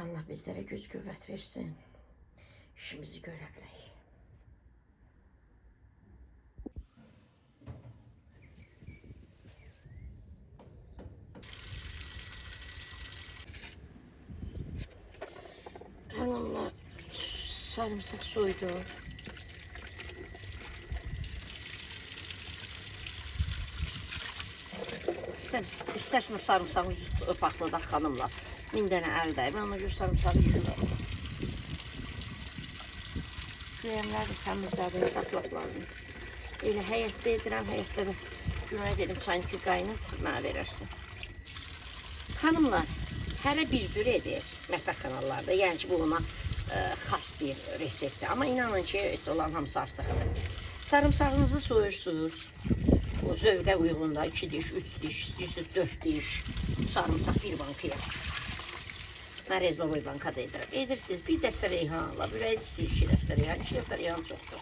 Allah bizlere güc qüvvət versin. İşimizi görə bilək. Hanımlar, sarımsak soydu. İsterseniz sarımsağı pakladaq xanımlar. 1000 dənə əldəyim. Ona görə sarımsağı yuyuram. Güyəmlər də təmizlədim, saxlaqlarını. Elə həyətdə edirəm, həyətdə də gümək dedim, çayını qaynat, mənə verərsin. Xanımlar, hərə bir cür edir mətbəx kanallarda. Yəni ki, bu ona xas bir reseptdir. Amma inanın ki, olan hamısı artıqdır. Sarımsağınızı soyursunuz. O zövqə uyğun da 2 diş, 3 diş, istəyirsiniz 4 diş sarımsaq bir bankaya. Mən rezba boy bankada edirəm. Edirsiniz bir dəstə reyhanla, ürəyi istəyir 2 dəstə reyhan, 2 dəstə reyhan çoxdur.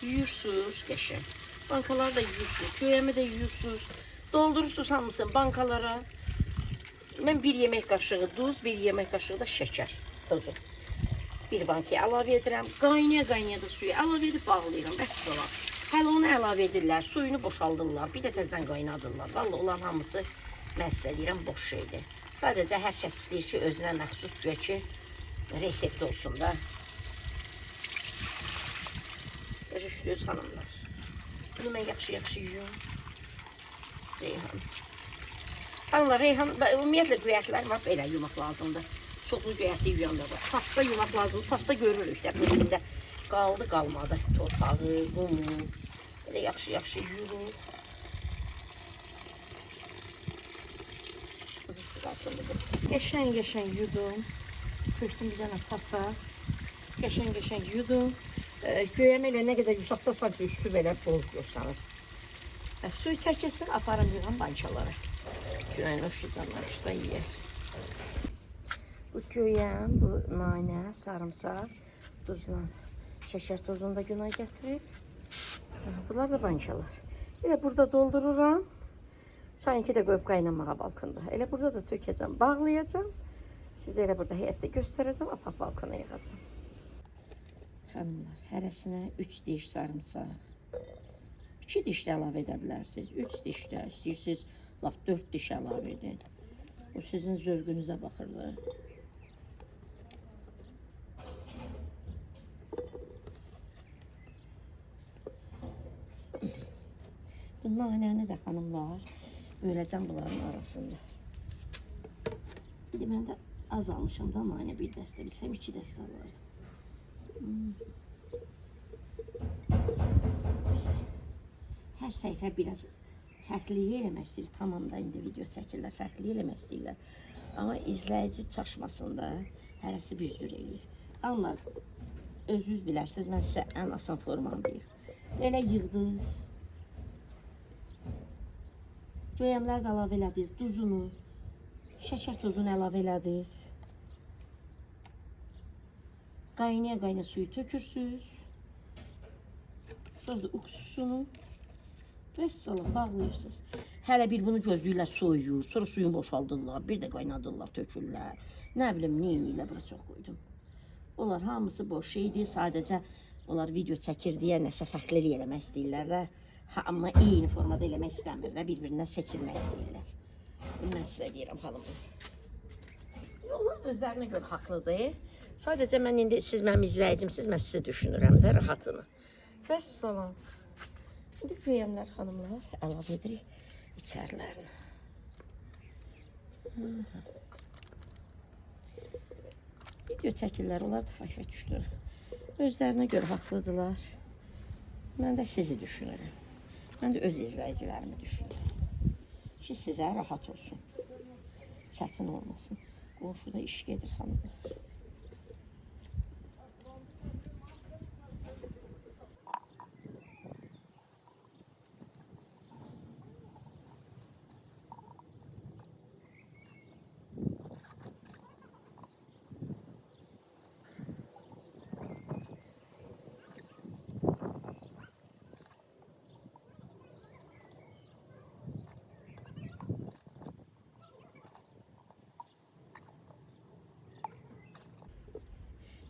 Yuyursunuz qəşəng. Bankaları da yuyursunuz, göyəmi də yuyursunuz. Doldurursunuz hamısını bankalara. Mən 1 yemək qaşığı duz, 1 yemək qaşığı da şəkər tozu. Bir bankaya əlavə edirəm. Qaynaya-qaynaya da suyu əlavə edib bağlayıram. Vəssalam. Hələ onu əlavə edirlər, suyunu boşaldırlar, bir də təzdən qaynadırlar. Vallahi olan hamısı mən sizə deyirəm, boş şeydir. Sadəcə hər kəs istəyir ki, özünə məxsus güya ki, resept olsun da. Görüşdünüz xanımlar. Bunu mən yaxşı-yaxşı yuyum. Reyhan. Xanımlar, reyhan, ümumiyyətlə göyərtlər var, belə yumaq lazımdır. Çoxlu göyərtli yuyanda var. Pasta yumaq lazımdır. Pasta görürük də. Bunun içində qaldı, qalmadı. Torpağı, qumu. Belə yaxşı-yaxşı yuyuruq. Qəşəng-qəşəng yudum. Tökdüm bir dənə tasa. Qəşəng-qəşəng yudum. Göyəmə ilə nə qədər uzaqdasan ki, üstü belə boz görsənir. Suyu çəkilsin, aparım yığım bankalara. Günayın oşuyacaqlar, işte yiyək. Bu göyəm, bu nanə, sarımsaq, duzla, şəkər tozunu da günay gətirir. Bunlar da bankalar. Elə burada doldururam. Çayınki də qoyub qaynamağa balkonda. Elə burada da tökəcəm, bağlayacam. Sizə elə burada həyətdə göstərəcəm, apaq balkona yığacam. Xanımlar, hərəsinə 3 diş sarımsaq. 2 diş də əlavə edə bilərsiniz. 3 diş də, istəyirsiniz, laf 4 diş əlavə edin. Bu sizin zövqünüzə baxırlar. Bu nanəni də xanımlar, böləcəm bunların arasında. Bir də mən də az almışam da nanə bir dəstə, bilsəm 2 dəstə alardım. Hər səhifə biraz fərqli eləmək istəyir. Tamam da indi video çəkirlər, fərqli eləmək istəyirlər. Amma izləyici çaşmasında hərəsi bir cür eləyir. Xanımlar, özünüz bilərsiniz, mən sizə ən asan formanı deyir. Elə yığdınız. Göyəmlər də əlavə elədiniz, duzunu, şəkər tozunu əlavə elədiniz. Qaynaya-qaynaya suyu tökürsünüz. Sonra da uksusunu vəssalam bağlayırsınız. Hələ bir bunu gözləyirlər, soyuyur, sonra suyunu boşaldırlar, bir də qaynadırlar, tökürlər. Nə bilim, neyinlə bura çox qoydum. Onlar hamısı boş şeydir, sadəcə onlar video çəkir deyə nəsə fərqli eləmək istəyirlər də. Amma eyni formada eləmək istəmir də, bir-birindən seçilmək istəyirlər. Mən sizə deyirəm, xanımlar. Onlar özlərinə görə haqlıdır. Sadəcə mən indi, siz mənim izləyicimsiz, mən sizi düşünürəm də rahatını. Vəssalam. İndi göyəmlər, xanımlar, əlavə edirik içərilərini. Video çəkirlər, onlar da fayfə düşdür. Özlərinə görə haqlıdırlar. Mən də sizi düşünürəm. Mən də öz izləyicilərimi düşünürəm. Ki, sizə rahat olsun. Çətin olmasın. Qonşuda iş gedir, xanımlar.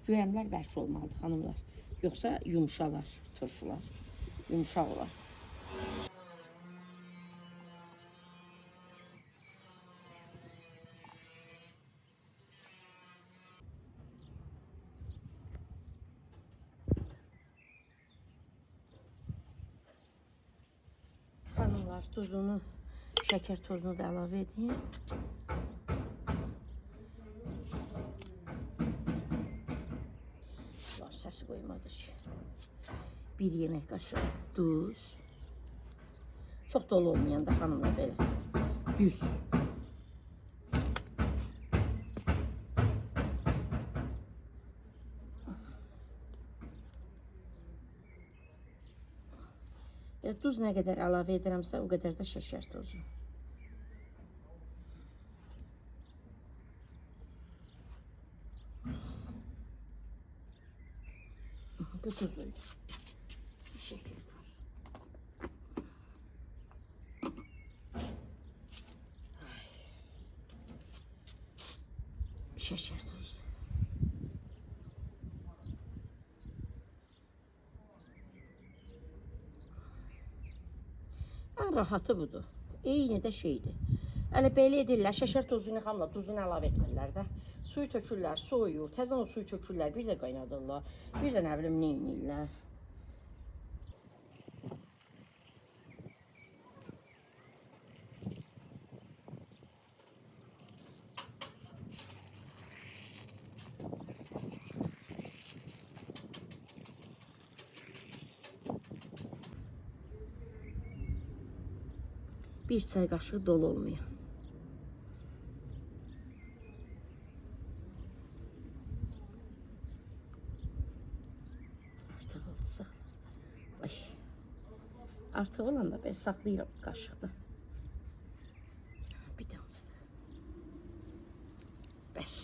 Cöyəmlər bərk olmalıdır xanımlar. Yoxsa yumşalar turşular. Yumşaq olar. Xanımlar, duzunu, şəkər tozunu da əlavə edeyim. Var, səsi qoymadı ki. 1 yemək qaşığı duz. Çox dolu olmayan da xanımlar belə. Düz. Duz nə qədər əlavə edirəmsə, o qədər də şəkər tozu. Bu tuzuydu. Şəkər tozu. Şəkər tozu. Ən rahatı budur. Eyni də şeydir. Hələ belə edirlər, şəkər tozunu xamla duzunu əlavə etmirlər də. Suyu tökürlər, soyuyur, təzən o suyu tökürlər, bir də qaynadırlar. Bir də nə bilim, nə edirlər. Bir çay qaşığı dolu olmuyor. Artıq oldu, saxla. Ay. Artıq olanda ben saxlayıram qaşıqda. Bir damcı da. Bəs.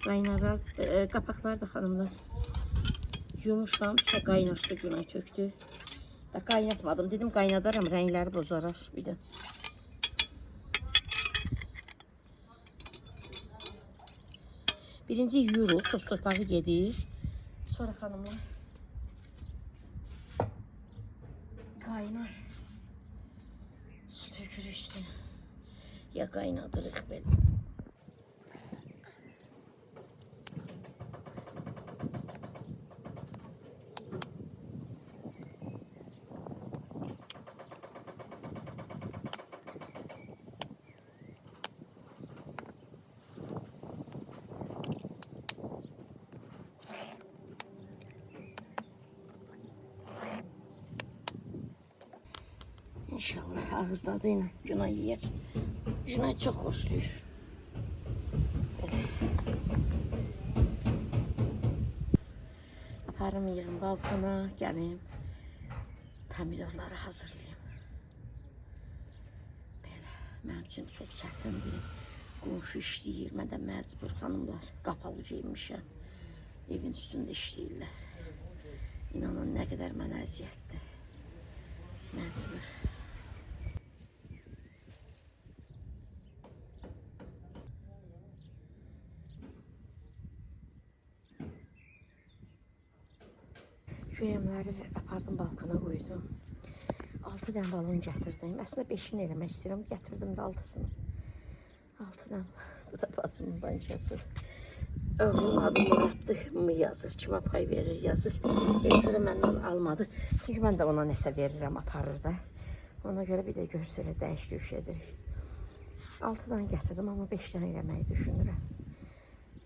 Qaynarlar, qapaqlar da xanımlar. Yumuşam, işte qaynatdı, Günay tökdü. Qaynatmadım, dedim qaynadaram, rəngləri bozarar bir də. Birinci yuyuruq, toz torpağı gedir. Sonra xanımlar qaynar. Su tökür üstüne. Ya qaynadırıq belə. İnşallah ağız tadıyla Günay yer. Günay çok hoşlayır. Böyle. Aparım yığım balkona, gəlim. Pomidorları hazırlayayım. Belə. Mənim üçün çox çətindir. Qonşu işləyir. Mən də məcbur xanımlar. Qapalı geyinmişəm. Evin üstündə işləyirlər. İnanın nə qədər mənə əziyyətdir. Məcbur. Köyəmləri apardım balkona qoydum. 6 dənə balon gətirdim. Əslində 5-ini eləmək istəyirəm. Gətirdim də 6-sını. 6 dənə. Bu da bacımın bankası. Oğlum adı Muraddır yazır. Kimə pay verir yazır. Sonra məndən almadı. Çünki mən də ona nəsə verirəm, aparır da. Ona görə bir də görsələ dəyiş-düş edirik. 6 dənə gətirdim, amma 5 dənə eləməyi düşünürəm.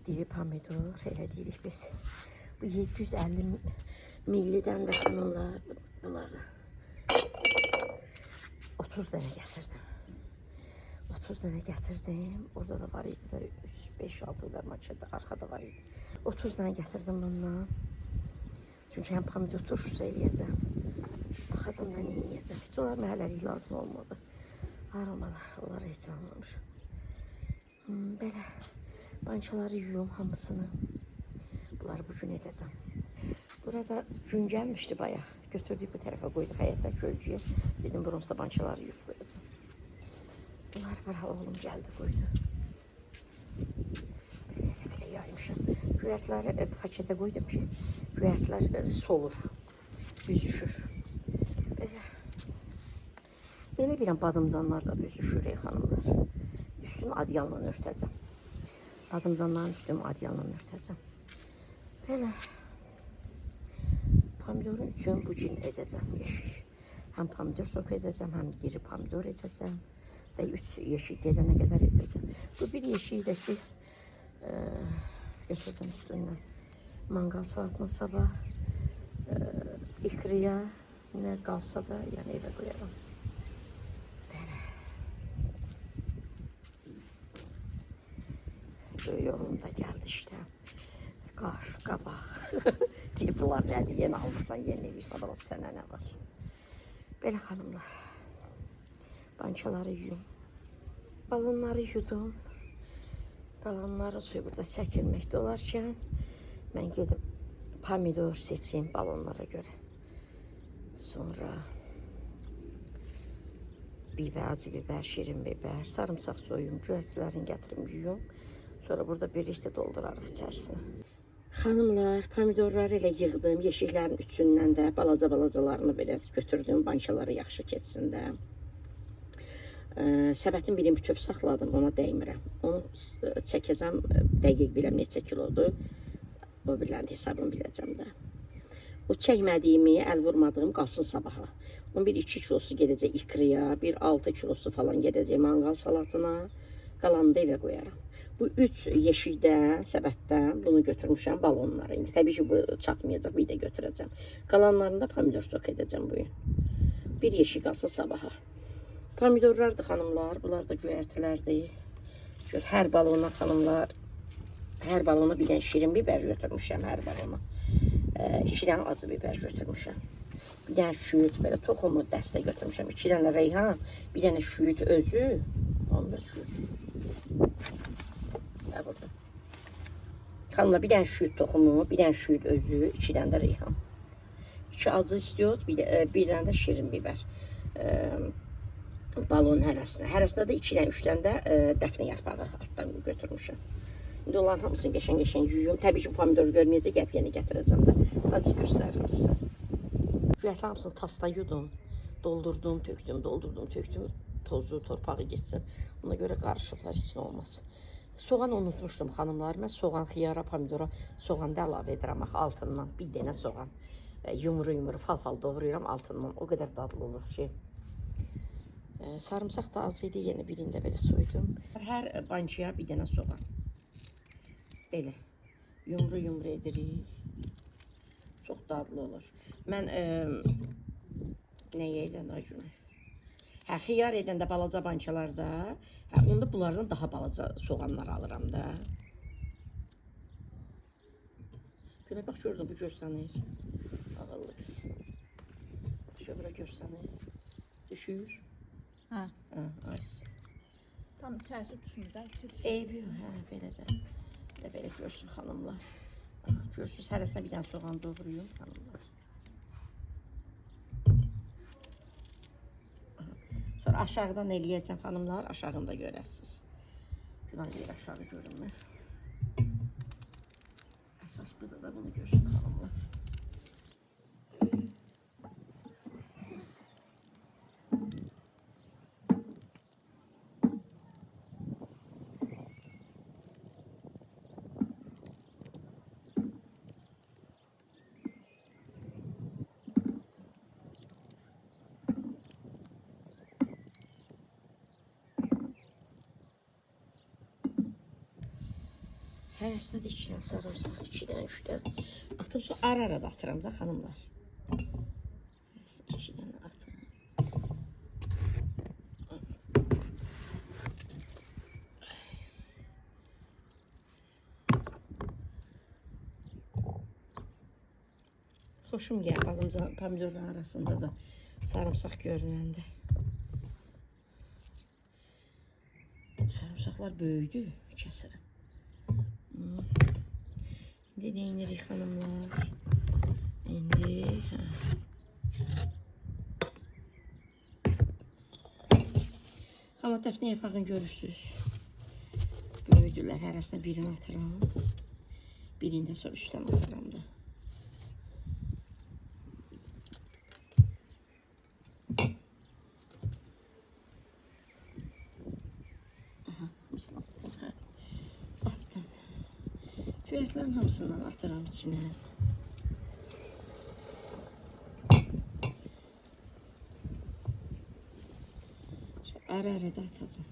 Diri pomidor, elə deyirik biz. Bu 750 millidən də xanımlar bunlardan 30 dənə gətirdim. 30 dənə gətirdim. Orada da var idi da 5-6 dənə maçada arkada var idi. 30 dənə gətirdim bundan. Çünki həm pomidor turşusu eləyəcəm. Baxacam da nə eləyəcəm. Heç onlar məhəlləlik lazım olmadı. Aromalar, onları heç almamışım. Belə bançaları yuyum hamısını. Bunları bu gün edəcəm. Burada gün gelmişti bayağı. Götürdük bu tarafa koyduk hayata kölcüye. Dedim bronzda bançaları yiyip koyacağım. Bunlar var oğlum geldi koydu. Böyle yaymışım. Güvertleri pakete koydum ki güvertler solur. Büzüşür. Böyle bir badımcanlar da büzüşür hanımlar. Üstünü adyalla örtəcəm. Badımcanların üstünü adyalla örtəcəm. Belə pomidorun üçün bu gün edəcəm yeşik. Həm pomidor sok edəcəm, həm diri pomidor edəcəm. Və 3 yeşik gedənə qədər edəcəm. Bu bir yeşiyi də ki götürəcəm üstündən. Mangal salatına sabah ikriya nə qalsa da yəni evə qoyaram. Böyük oğlum da geldi işte. Qaş, qabaq. Deyib bunlar nədir? Yeni almışsan, yeni evirsən, bana sənə nə var? Belə xanımlar. Bançaları yuyum. Balonları yudum. Balonların suyu burada çəkilməkdə olarkən mən gedib pomidor seçeyim balonlara göre. Sonra biber, acı biber, şirin biber, sarımsak soyum, güvertələrini gətirim yuyum. Sonra burada birlikte doldurarıq içərisinə. Xanımlar, pomidorları elə yığdım. Yeşiklərin üçündən də balacalarını biraz götürdüm. Bançaları yaxşı keçsin də. Səbətin birini bütöv saxladım, ona dəymirəm. Onu çəkəcəm, dəqiq biləm neçə kilodur. O bilən hesabını biləcəm də. O çəkmədiyimi, əl vurmadığım qalsın sabaha. 11-2 kilosu gedəcək ikriya, 1-6 kilosu falan gedəcək mangal salatına. Qalanını da evə qoyaram. Bu 3 yeşikdən, səbətdən bunu götürmüşəm balonlara. İndi təbii ki bu çatmayacaq, bir də götürəcəm. Qalanlarını da pomidor sok edəcəm bu gün. Bir yeşik qalsa sabaha. Pomidorlardır xanımlar, bunlar da göyərtilərdir. Gör, hər balona xanımlar, hər balona bir dənə şirin biber götürmüşəm, hər balona. 2 dənə acı biber götürmüşəm. Bir dənə şüyüt, belə toxumu dəstə götürmüşəm. 2 dənə reyhan, bir dənə şüyüt özü. Onu da şüyüt. Burada. Xanımlar, bir dənə şüyüt toxumu, bir dənə şüyüt özü, 2 dənə də reyhan. 2 acı istiyor, bir dənə də şirin biber. Balonun hərəsinə. Hərəsinə də 2 dənə, 3 dənə də dəfnə yarpağı altdan götürmüşəm. İndi onların hamısını qəşəng yuyum. Təbii ki pomidor görməyəcək, yeni gətirəcəm də. Sadəcə göstərirəm sizə. Güvərtlərin hamısını tasda yudum. Doldurdum, tökdüm, doldurdum, tökdüm. Tozu, torpağı geçsin. Ona göre qarışıqlar için olmaz. Soğan unutmuştum xanımlar. Mən soğan, xiyara, pomidora soğan da əlavə edirəm altından. Bir dənə soğan. Yumru, fal doğrayıram altından. O qədər dadlı olur ki. Sarımsaq da az idi. Yeni birində belə soydum. Hər bançıya bir dənə soğan. Elə. Yumru edirik. Çox dadlı olur. Mən nəyə edən acını? Hə, xiyar edəndə balaca bançalarda, onda bunlardan daha balaca soğanlar alıram da. Günə bax, gördüm, bu görsənir. Ağıllı qız. Şöbra görsənir. Düşür. Hə. Ayısı. Tam içərisi düşmür də. Eybi yox, hə, belə də. Belə görsün xanımlar. Görsünüz, hərəsinə bir dənə soğan doğruyum xanımlar. Sonra aşağıdan eləyəcəm xanımlar, aşağında görəsiniz. Günah yer aşağı görünmür. Əsas burada da bunu görsün xanımlar. Hərəsinə də 2 dənə sarımsaq, 2 dənə, 3 dənə atıb sonra ara da atıram da xanımlar. Hərəsinə 2 dənə atım. Xoşum gəlir balımca pomidorların arasında da sarımsaq görünəndə. Sarımsaqlar böyüdü, kəsirim. İndi neyinirik xanımlar? İndi. Hə. Amma dəfnə yarpağını görürsünüz. Böyüdülər. Hərəsinə birini atıram. Birini də sonra üstdən atıram da. Aha, hamısını attım. Hə. Attım. Çörəklərin hamısından atıram içine. Ara-ara da atacağım.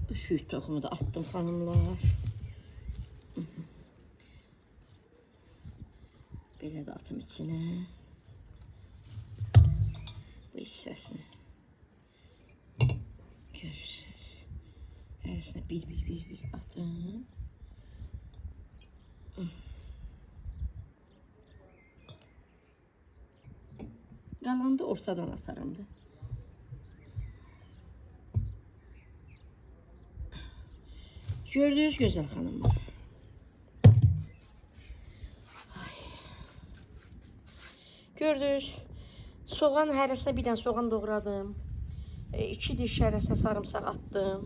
Bu şüyüt toxumu da attım xanımlar. Belə də atım içine. Bu hissəsini. Görürsünüz. Hərəsinə bir atım. Qalanı da ortadan atarım da. Gördünüz gözəl xanımlar. Gördünüz. Soğan hərəsinə bir dənə soğan doğradım. 2 diş hərəsinə sarımsaq attım.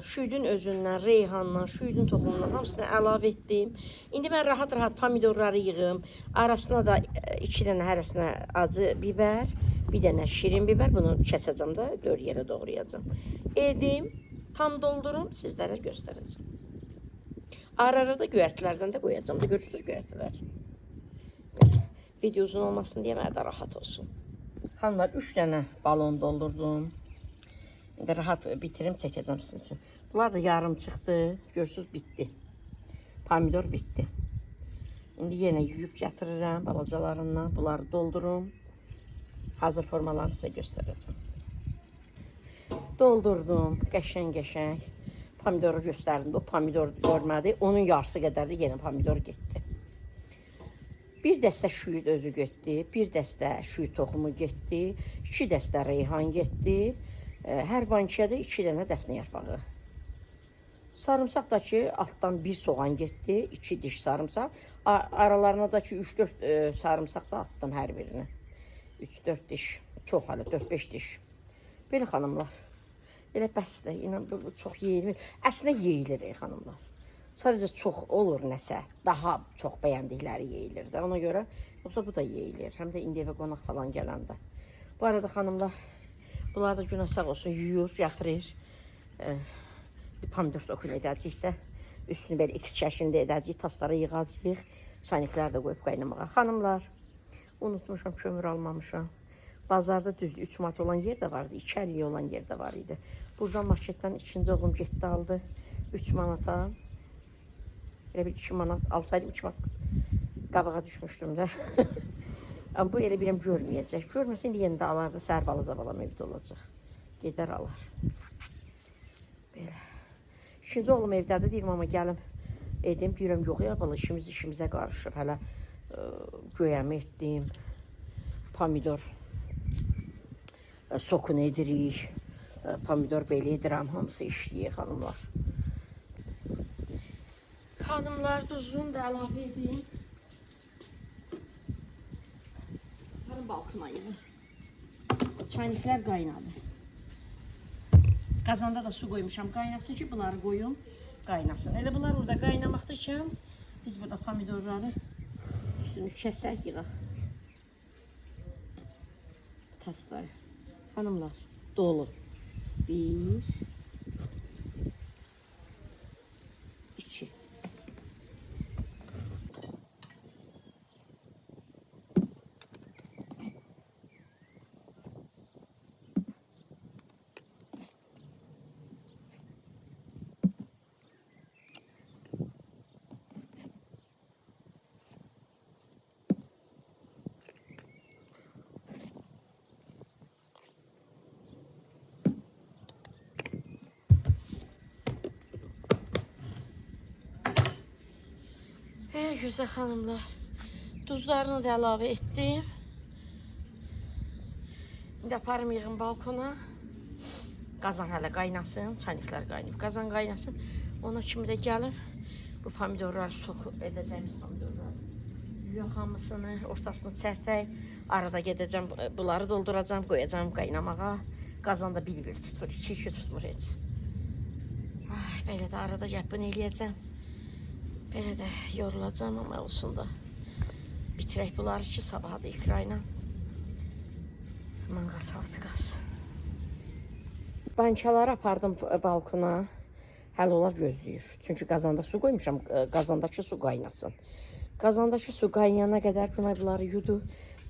Şüydün özündən, reyhandan, şüydün toxumundan hamısını əlavə etdim. İndi mən rahat-rahat pomidorları yığım. Arasına da 2 dənə hərəsinə acı biber, bir dənə şirin biber. Bunu kəsəcəm də 4 yerə doğrayacağım. Edim, tam doldurum, sizlərə göstərəcəm. Ara-ara da göyərtilərdən də qoyacağım da, görürsünüz göyərtilər. Video uzun olmasın diye mənə də rahat olsun. Xanımlar 3 dənə balon doldurdum. İndi rahat bitirim, çəkəcəm sizin üçün. Bunlar da yarım çıxdı. Görürsünüz bitdi. Pomidor bitdi. İndi yenə yuyub gətirirəm balacalarından. Bunları doldurum. Hazır formaları sizə göstərəcəm. Doldurdum. Qəşəng-qəşəng. Pomidoru göstərdim. O pomidor görmədi. Onun yarısı qədər də yenə pomidor getdi. Bir dəstə şüyüd özü getdi, bir dəstə şüyüd toxumu getdi, 2 dəstə reyhan getdi, hər bankiyada 2 dənə dəfnə yarpağı. Sarımsaq da ki, altdan 1 soğan getdi, 2 diş sarımsaq, aralarına da ki 3-4 sarımsaq da attım hər birini. 3-4 diş, çox hələ 4-5 diş. Belə xanımlar, elə bəsdir, inan bu çox yeyilmir. Əslində yeyilir xanımlar. Sadəcə çox olur nəsə, daha çox bəyəndikləri yeyilir də. Ona görə, yoxsa bu da yeyilir. Həm də indi evə qonaq falan gələndə. Bu arada xanımlar, bunlar da günah sağ olsun, yuyur, yatırır. Pomidor sokunu edəcəyik də. Üstünü belə X şəklində edəcəyik, taslara yığacağıq. Çayniklər də qoyub qaynamağa. Xanımlar, unutmuşam, kömür almamışam. Bazarda düzdür, 3 manat olan yer də vardı, 2,50 olan yer də var idi. Buradan marketdən ikinci oğlum getdi aldı, 3 manata. Elə bir 2 manat alsaydım 2 manat qabağa düşmüşdüm də. Amma bu elə biləm görməyəcək. Görməsə indi yenə də alardı. Səhər balaca balam evdə olacaq. Gedər alar. Belə. İkinci oğlum evdədir. Deyirəm amma gəlim edim. Deyirəm yox ya bala işimizə qarışıb. Hələ göyəmi etdim. Pomidor sokunu edirik. Pomidor belə edirəm. Hamısı işləyir xanımlar. Xanımlar duzunu da əlavə edeyim. Yarın balkona yığın. Çayniklər qaynadı. Qazanda da su qoymuşam. Qaynasın ki, bunları qoyum. Qaynasın. Elə bunlar orada qaynamaqdakən biz burada pomidorları üstünü kəsək yığaq. Tasları. Xanımlar dolu. 1 2 3 gözəl xanımlar. Duzlarını da əlavə etdim. İndi aparım yığım balkona. Qazan hələ qaynasın, çayniklər qaynayıb. Qazan qaynasın. Ona kimi də gəlim. Bu pomidorları sok edəcəyimiz pomidorları. Yuyaq hamısını, ortasını çərtək. Arada gedəcəm, bunları dolduracam, qoyacam qaynamağa. Qazan da bir-bir tutur, iki tutmur heç. Ay, belə də arada gəpini eləyəcəm. Belə də yorulacam, amma olsun da. Bitirək bunları ki, sabaha da ikra ilə. Manqa salatı qalsın. Bankaları apardım balkona. Hələ onlar gözləyir. Çünki qazanda su qoymuşam, qazandakı su qaynasın. Qazandakı su qaynayana qədər Cunay bunları yudu.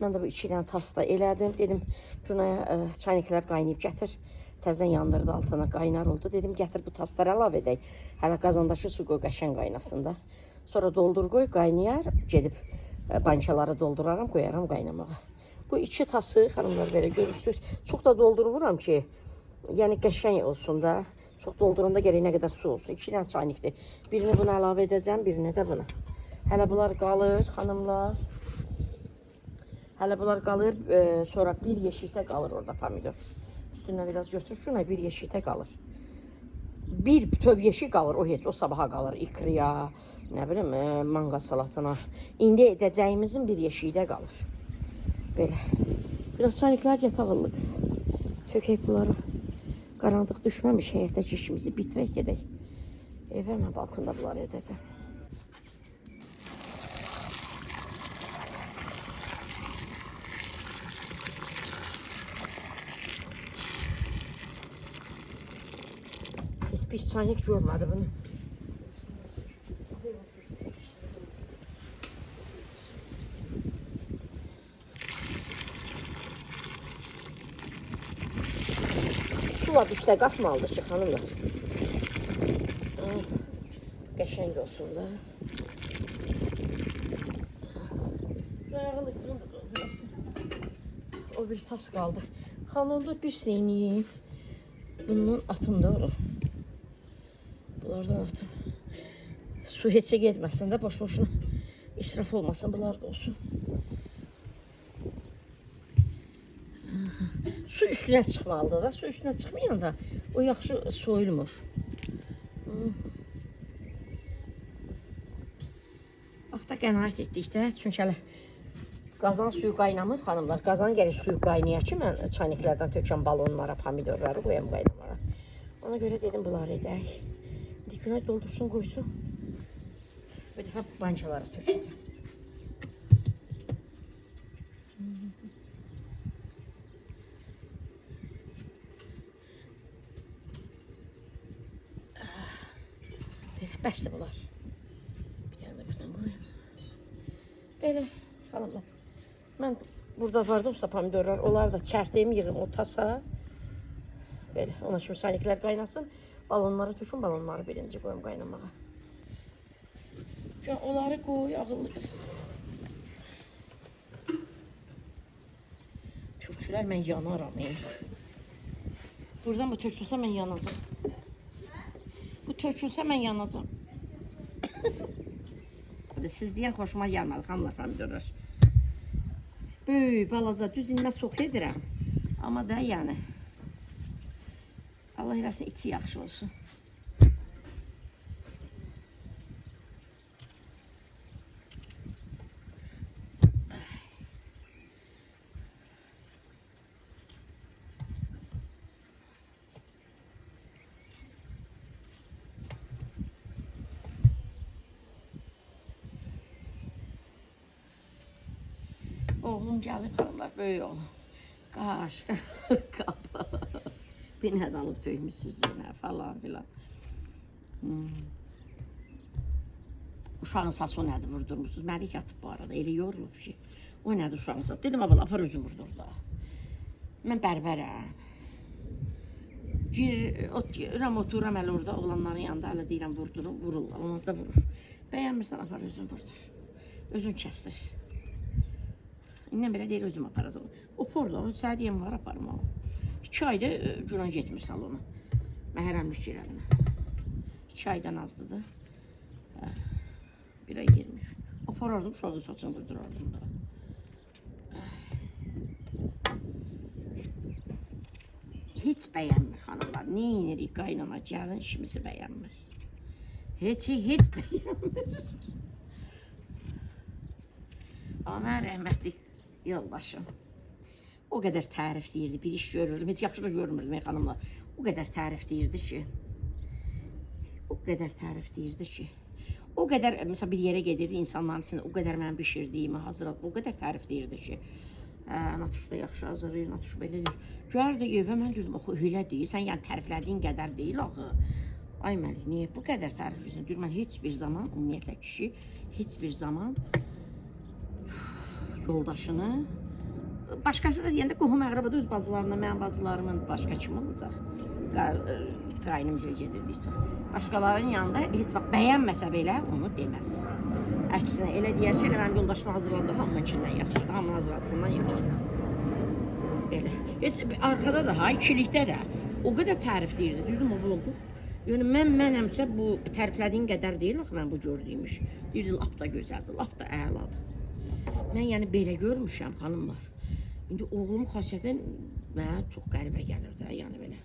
Mən də bu 2 dənə tasda elədim. Dedim, Cunaya çayniklər qaynayıb gətir. Təzdən yandırdı altına, qaynar oldu. Dedim, gətir bu tasları əlavə edək. Hələ qazandakı su qoy, qəşəng qaynasın da. Sonra doldur qoy, qaynayar. Gedib bankaları dolduraram, qoyaram qaynamağa. Bu 2 tası, xanımlar belə görürsünüz. Çox da doldurmuram ki, yəni qəşəng olsun da. Çox dolduranda gərək nə qədər su olsun. 2 dənə çaynikdir. Birini buna əlavə edəcəm, birini də buna. Hələ bunlar qalır, xanımlar. Hələ bunlar qalır, sonra bir yeşikdə qalır orada pomidor. Üstündən biraz götürüb şuna bir yeşikdə qalır. Bir bütöv yeşik qalır, o heç, o sabaha qalır. İkrıya, nə bilim, manqa salatına. İndi edəcəyimizin bir yeşikdə qalır. Belə. Biraz çayniklər yatağıllı qız. Tökək bunları. Qaranlıq düşməmiş, həyətdəki işimizi bitirək gedək. Evə mən balkonda bunları edəcəm. Heç pis çaynik görmədi bunu. Sular üstə qalxmalıdır ki, xanımlar. Qəşəng olsun da. Ayağılı qızın da doldurasın. O bir tas qaldı. Xanımda bir seyini bundan atım da olur. Bunlardan atım. Su heçə getməsin də, boş-boşuna israf olmasın, bunlar da olsun. Su üstünə çıxmalıdır da, su üstünə çıxmayanda o yaxşı soyulmur. Vaxta qənaət etdik də, çünki hələ qazan suyu qaynamır xanımlar. Qazan gəlir suyu qaynayar ki, mən çayniklərdən tökən balonlara, pomidorları qoyam qaynamağa. Ona görə dedim, bunları edək. İndi Günay doldursun, qoysun. Bir dəfə bankalara tökəcəm. Bəsdir bunlar. Bir dənə də birdən qoyayım. Belə, xanımlar. Mən burada vardı usta pomidorlar. Onları da çərtəyim, yığım o tasa. Belə, ona kimi çayniklər qaynasın. Balonları tökün, balonları birinci qoyum qaynamağa. Çünki onları qoy, ağıllı qız. Türkçülər, mən yanaram. Buradan bu tökülsə mən yanacam. Bu tökülsə mən yanacam. Siz deyən xoşuma gəlmədi, xanımlar, pomidorlar. Böyük, balaca, düz ilmə sox edirəm. Amma da yəni, Allah eləsin, içi yaxşı olsun. Oğlum gəlib xanımlar, böyük oğlum. Qaş, qapı. Bir nədən alıb töymüşsünüz yenə falan filan. Uşağın sası o nədir vurdurmuşsunuz? Məlik yatıb bu arada, elə yorulub ki. O nədir uşağın sası? Dedim, abla, apar özün vurdur da. Mən bərbərəm. Girirəm, oturam ələ orada, oğlanların yanında, ələ deyirəm, vurdurum, vururlar, onlar da vurur. Bəyənmirsən, apar özün vurdur. Özün kəsdir. İndən belə deyil, özüm aparacam. O porla, o sədiyəm var, aparım o. 2 ayda Günay getmir salona. Məhrəmlik girəvinə. 2 aydan azdıdır. Bir ay girmiş. O Aparardım, uşağı saçını vurdurardım da. Hiç bəyənmir xanımlar. Ne edirik qaynana, gəlin işimizi bəyənmir. Hiç bəyənmir. Amma mən rəhmətli yoldaşım. O qədər tərif deyirdi, bir iş görürdüm. Heç yaxşı da görmürdüm xanımlar. O qədər tərif deyirdi ki. O qədər mesela bir yerə gedirdi insanların içində, o qədər mən bişirdiyimi hazırladım. O qədər tərif deyirdi ki. Natuş da yaxşı hazırlayır, Natuş belə deyir. Gəldi evə, mən dedim, oxu hülə deyil, sən yəni təriflədiyin qədər deyil axı. Ay Məlik, niyə bu qədər tərif edirsən? Deyir, mən heç bir zaman, ümumiyyətlə kişi, heç bir zaman yoldaşını, başqası da deyəndə qohum əqrabada öz bacılarına, mənim bacılarımın başqa kim olacaq? Qaynımca gedirdik. Başqalarının yanında heç vaxt bəyənməsə belə onu deməz. Əksinə elə deyər ki, elə mənim yoldaşımı hazırladığı hamınkindən yaxşıdır, hamını hazırladığından yaxşıdır. Belə. Heç arxada da, ikilikdə də o qədər tərif deyirdi. Deyirdim, bu. Yəni mənəmsə bu təriflədiyin qədər deyil axı mən bu gördüyüm iş. Deyirdi, lap da gözəldir, lap da əladır. Mən yəni belə görmüşəm xanımlar. İndi oğlumun xasiyyəti mənə çox qəribə gəlir də, yəni belə.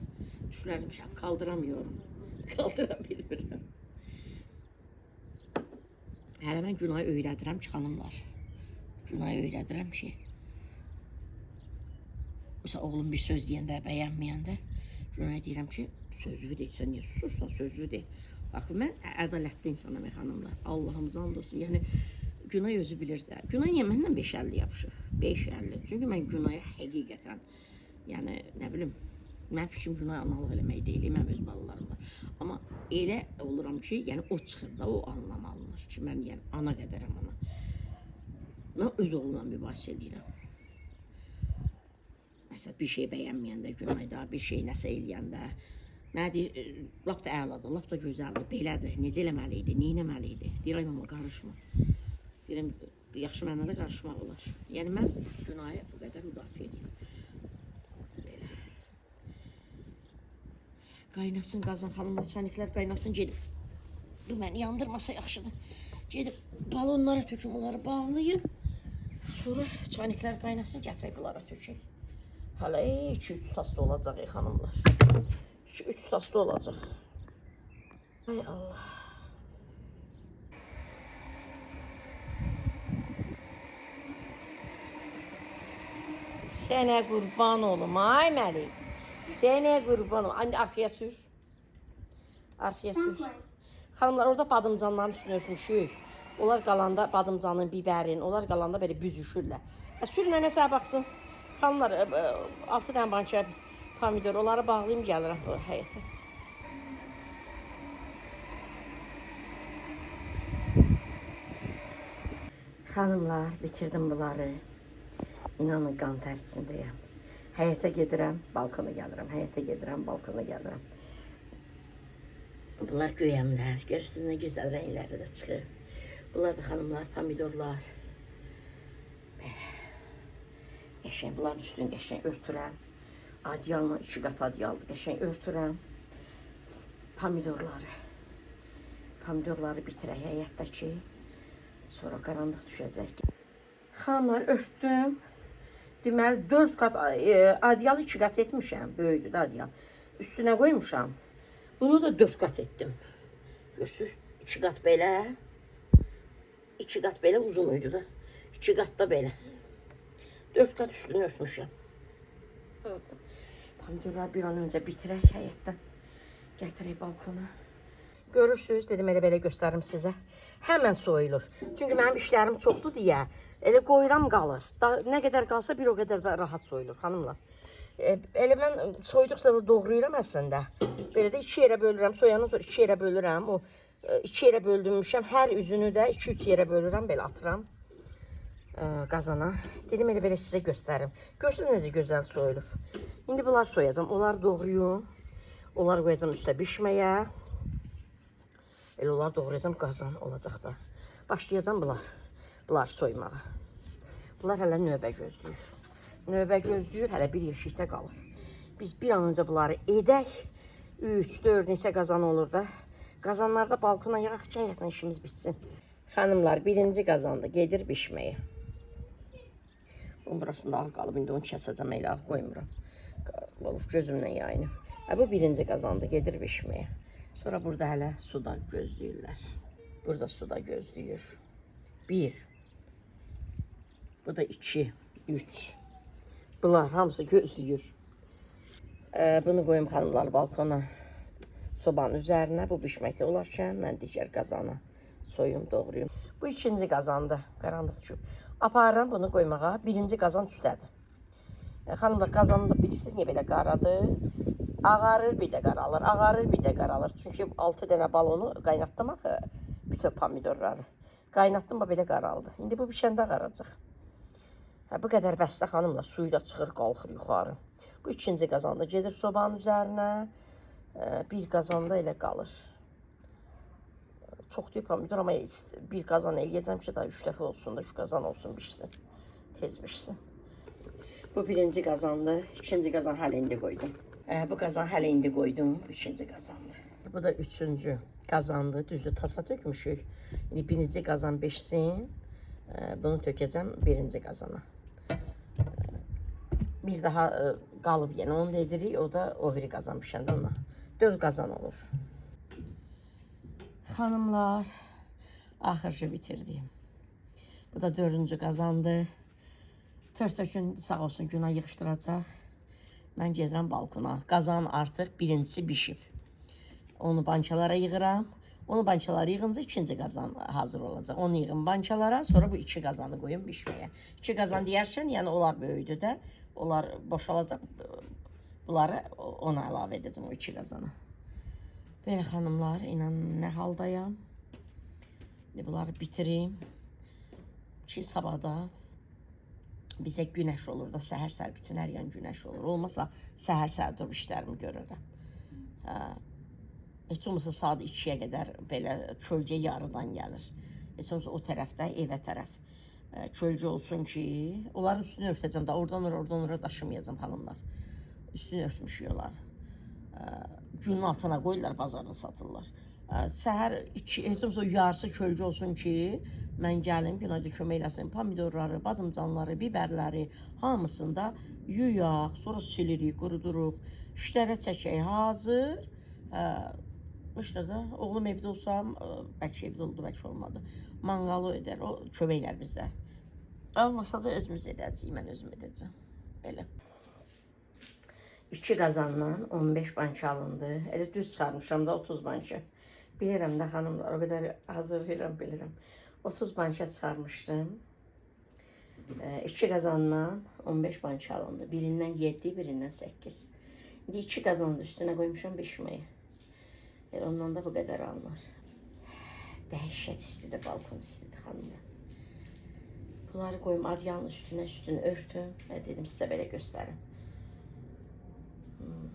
Düşünərmişəm, qaldıramıyorum. Qaldıra bilmirəm. Hələ mən Günayı öyrədirəm ki, xanımlar. Günayı öyrədirəm ki, mesela oğlum bir söz deyəndə, bəyənməyəndə Günayı deyirəm ki, sözlü deyil, sən niyə susursan, sözlü deyil. Baxın, mən ədalətli insanım xanımlar. Allahımıza and olsun. Yəni Günay özü bilir də. Günay niyə məndən 5.50 yapışır? 5.50. Çünki mən Günaya həqiqətən, yəni nə bilim, mənim fikrim Günay analıq eləmək deyil, mənim öz balalarım var. Amma elə oluram ki, yəni o çıxır da, o anlamalıdır ki, mən yəni ana qədərəm ona. Mən öz oğlumla mübahisə edirəm. Məsələn, bir şey bəyənməyəndə Günayda, bir şey nəsə eləyəndə, mənə deyir, lap da əladır, lap da gözəldir, belədir, necə eləməli idi, nə eləməli idi? Deyirəm, amma qarışma. Deyirəm, yaxşı mənada qarışmaq olar. Yəni mən Günayı bu qədər müdafiə edirəm. Belə. Qaynasın qazan xanımlar, çaniklər qaynasın, gedib. Bu məni yandırmasa yaxşıdır. Gedib balonlara töküm, onları bağlayım. Sonra çaniklər qaynasın, gətirək bunlara töküm. Hələ 2-3 tasda olacaq xanımlar. 2-3 tasda olacaq. Ay Allah. Sənə qurban olum, ay Məlik. Sənə qurban olum. Anne, arxaya sür. Arxaya sür. Xanımlar, orada badımcanların üstünü örtmüşük. Onlar qalanda badımcanın, bibərin, onlar qalanda belə büzüşürlər. Sür nənə sənə baxsın. Xanımlar, 6 dənə bança pomidor, onları bağlayayım, gəlirəm bu həyətə. Xanımlar, bitirdim bunları. İnanın, qan tərsindəyəm. Həyətə gedirəm, balkona gəlirəm, həyətə gedirəm, balkona gəlirəm. Bunlar göyəmlər, görürsünüz nə gözəl rəngləri də çıxır. Bunlar da xanımlar, pomidorlar. Qəşəng, bunların üstünü qəşəng örtürəm. Adyalla, 2 qat adyaldır, qəşəng örtürəm. Pomidorları bitirək həyətdəki. Sonra qaranlıq düşəcək. Xanımlar, örtdüm. Deməli, 4 qat adyalı 2 qat etmişəm. Böyüdür də adyal. Üstünə qoymuşam. Bunu da 4 qat etdim. Görürsünüz, 2 qat belə. 2 qat belə uzun uydu da. 2 qat da belə. 4 qat üstünü örtmüşəm. Pomidorları bir an öncə bitirək həyətdən. Gətirək balkona. Görürsünüz, dedim elə belə göstərim sizə. Həmən soyulur. Çünki mənim işlərim çoxdur deyə. Elə qoyuram qalır. Nə qədər qalsa bir o qədər də rahat soyulur xanımlar. Elə mən soyduqca da doğrayıram əslində. Belə də 2 yerə bölürəm. Soyandan sonra 2 yerə bölürəm. O 2 yerə böldürmüşəm. Hər üzünü də 2-3 yerə bölürəm. Belə atıram qazana. Dedim elə belə sizə göstərim. Görürsünüz necə gözəl soyulub. İndi bunlar soyacağım. Onları doğrayım. Onları qoyacağım üstə bişməyə. Elə onları doğrayacağım, qazan olacaq da. Başlayacağım bunlar soymağa. Bunlar hələ növbə gözləyir. Növbə gözləyir, hələ bir yeşikdə qalır. Biz bir an öncə bunları edək. 3, 4 neçə qazan olur da. Qazanlarda balkona yağaq ki, həyətlə işimiz bitsin. Xanımlar, birinci qazanda gedir bişməyə. Bunun burasında ağ qalıb, indi onu kəsəcəm, elə ağ qoymuram. Olub gözümlə yayınıb. Bu birinci qazanda gedir bişməyə. Sonra burada hələ suda gözləyirlər. Burada suda gözləyir. 1. Bu da 2, 3. Bunlar hamısı gözləyir. Bunu qoyum xanımlar balkona. Sobanın üzərinə bu bişməkdə olarkən mən digər qazana soyum, doğrayım. Bu ikinci qazandı, qaranlıq düşüb. Aparıram bunu qoymağa. Birinci qazan üstədir. Xanımlar, qazanı da bilirsiniz niyə belə qaradır? Ağarır, bir də qaralır. Ağarır, bir də qaralır. Çünki 6 dənə balonu qaynatdım axı. Bütün pomidorları. Qaynatdım, belə qaraldı. İndi bu bişəndə ağaracaq. Bu qədər bəstə xanımlar, suyu da çıxır, qalxır yuxarı. Bu ikinci qazanda gedir sobanın üzərinə. Bir qazanda elə qalır. Çox deyib pomidor, amma bir qazan eləyəcəm ki, daha 3 dəfə olsun da, 3 qazan olsun, bişsin. Tez bişsin. Bu birinci qazandı. İkinci qazan hələ indi qoydum. Bu qazan hələ indi qoydum. İkinci qazandı. Bu da üçüncü qazandı. Düzdür, tasa tökmüşük. İndi birinci qazan bişsin. Bunu tökəcəm birinci qazana. Bir daha qalıb yenə onu da edirik. O da o biri qazan bişəndə ona. 4 qazan olur. Xanımlar, axırıncı bitirdim. Bu da 4-cü qazandı. Törtökün sağ olsun günah yığışdıracaq. Mən gedirəm balkona. Qazan artıq birincisi bişib. Onu bançalara yığıram. Onu bançalara yığınca ikinci qazan hazır olacaq. Onu yığın bançalara, sonra bu 2 qazanı qoyun bişməyə. 2 qazan deyərkən, yəni onlar böyüdü də, onlar boşalacaq. Bunları ona əlavə edəcəm, o 2 qazana. Belə xanımlar, inanın nə haldayam. Bunları bitirim. Ki sabahda bizə günəş olur da, səhər-səhər bütün hər yan günəş olur. Olmasa səhər-səhər durub işlərimi görürəm. Heç olmasa saat 2-yə qədər belə kölgə yarıdan gəlir. Heç olmasa o tərəfdə, evə tərəf kölgə olsun ki, onların üstünü örtəcəm da, oradan ora daşımayacam xanımlar. Üstünü örtmüşük onlar. Günün altına qoyurlar, bazarda satırlar. Səhər heç olmasa yarısı kölgə olsun ki, mən gəlim, günayda kömək eləsin, pomidorları, badımcanları, biberləri hamısını da yuyaq, sonra silirik, quruduruq, işlərə çəkək, hazır. İşte da oğlum evdə olsam, bəlkə evdə oldu, bəlkə olmadı. Manqalı edər, o köməklər bizə. Almasa da özümüz edəcəyik, mən özüm edəcəm. Belə. 2 qazandan 15 banka alındı. Elə düz çıxarmışam da 30 banka. Bilirəm də xanımlar, o qədər hazırlayıram, bilirəm. 30 banka çıxarmışdım. 2 qazandan 15 banka alındı. Birindən 7, birindən 8. İndi 2 qazanın üstünə qoymuşam bişməyə. Ondan da bu qədər alınır. Dəhşət istidir, balkon istidir xanımlar. Bunları qoyum adyalın üstünü örtüm. Dedim sizə belə göstərim.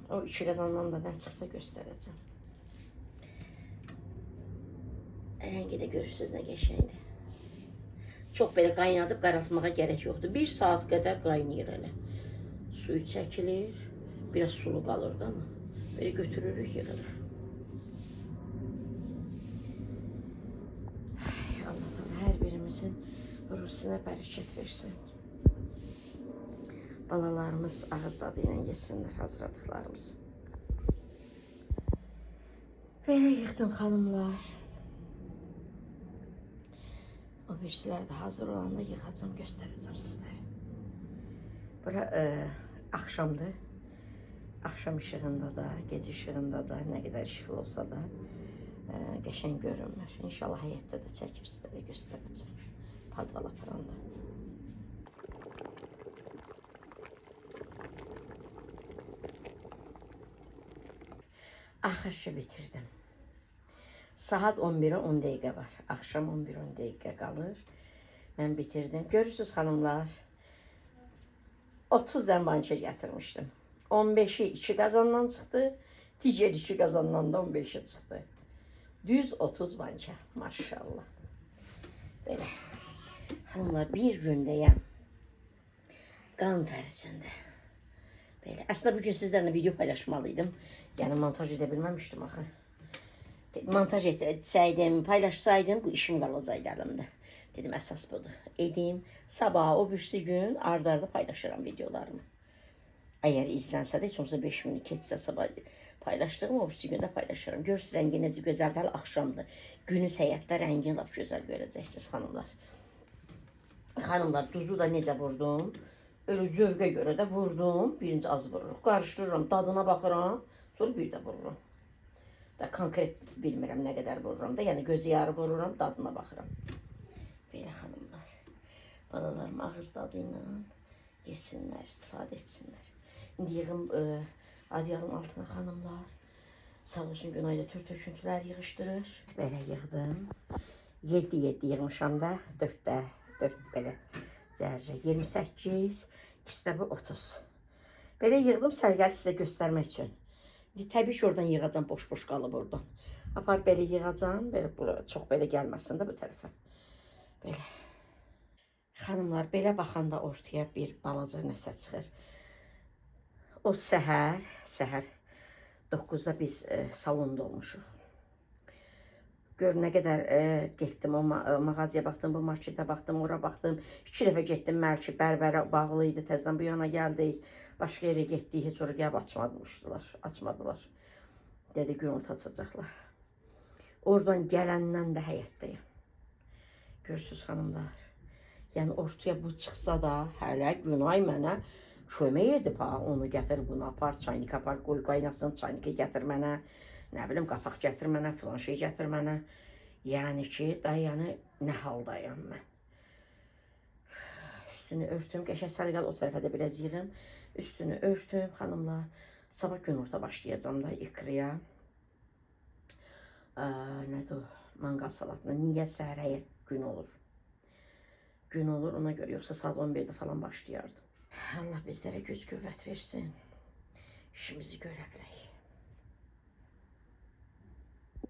O 2 qazandan da nə çıxsa göstərəcəm. Rəngi də görürsünüz nə qəşəngdir. Çox belə qaynadıb qaraltmağa gərək yoxdur. 1 saat qədər qaynayır elə. Suyu çəkilir. Biraz sulu qalır da ama. Belə götürürük, yığırıq. Allah'tan hər birimizin ruhuna bərəkət versin. Balalarımız ağız dadıyla yesinlər hazırladıklarımızı. Belə yıxdım xanımlar. O birisilər də hazır olanda yıxacam, göstərəcəm sizlərə. Bura axşamdır. Axşam işığında da, gecə işığında da, nə qədər işıqlı olsa da qəşəng görünmür. İnşallah həyətdə də çəkib sizlərə göstərəcəm. Padval aparanda. Axırca bitirdim. Saat 11'e 10 dəqiqə var. Axşam 11-ə 10 dəqiqə qalır. Mən bitirdim. Görürsünüz xanımlar. 30 dən banka gətirmişdim. 15'i 2 qazandan çıxdı. Digər 2 qazandan da 15'e çıxdı. Düz 30 banka. Maşallah. Belə. Xanımlar, bir gündəyəm. Qan tərisində. Belə. Əslində bugün sizlərlə video paylaşmalıydım. Yəni montaj edə bilməmişdim axı. Montaj etsəydim, paylaşsaydım bu işim qalacaqdı əlimdə. Dedim əsas budur. Edim. Sabah o birisi gün arda-arda paylaşıram videolarımı. Əgər izlənsə də heç olmasa 5000 keçsə sabah paylaşdığım o birisi gündə paylaşıram. Görürsünüz rəngi necə gözəldir, hələ axşamdır. Günün həyatda rəngini lap gözəl görəcəksiniz xanımlar. Xanımlar, duzu da necə vurdum? Öyle zövqə görə də vurdum. Birinci az vururuq. Qarışdırıram, dadına baxıram. Sonra bir də vururam. Da konkret bilmirəm nə qədər vururam da. Yəni gözü yarı vururam, dadına baxıram. Belə xanımlar. Balalarım ağız dadı ilə yesinlər, istifadə etsinlər. İndi yığım adyalın altına xanımlar. Sağ olsun Günayda tör-töküntülər yığışdırır. Belə yığdım. 7 yığmışam da 4 belə cərcə. 28, ikisi də bu 30. Belə yığdım sərgəli sizə göstərmək üçün. İndi təbii ki oradan yığacam, boş-boş qalıb oradan. Apar belə yığacam, belə bura çox belə gəlməsin də bu tərəfə. Belə. Xanımlar, belə baxanda ortaya bir balaca nəsə çıxır. O səhər 9-da biz salonda olmuşuq. Gör nə qədər getdim, o mağazaya baxdım, bu marketə baxdım, ora baxdım. 2 dəfə getdim, Məlki bərbərə bağlı idi, təzədən bu yana gəldik. Başqa yerə getdik, heç ora gəlib açmadılar. Dedi, gün orta açacaqlar. Oradan gələndən də həyətdəyim. Görürsünüz xanımlar. Yəni ortaya bu çıxsa da, hələ Günay mənə kömək edib ha. Onu gətir, bunu apar, çaynik apar, qoy qaynasın, çayniki gətir mənə. Nə bilim, qapaq gətir mənə, filan şey gətir mənə. Yəni ki, yəni nə haldayam mən. Üstünü örtüm, qəşəng səliqəli o tərəfə də biraz yığım. Üstünü örtüm, xanımlar. Sabah günorta başlayacağım da ikrıya. Nədir o? Manqal salatına. Niyə səhər gün olur? Gün olur, ona görə. Yoxsa saat 11-də falan başlayardım. Allah bizlərə güc qüvvət versin. İşimizi görə bilək.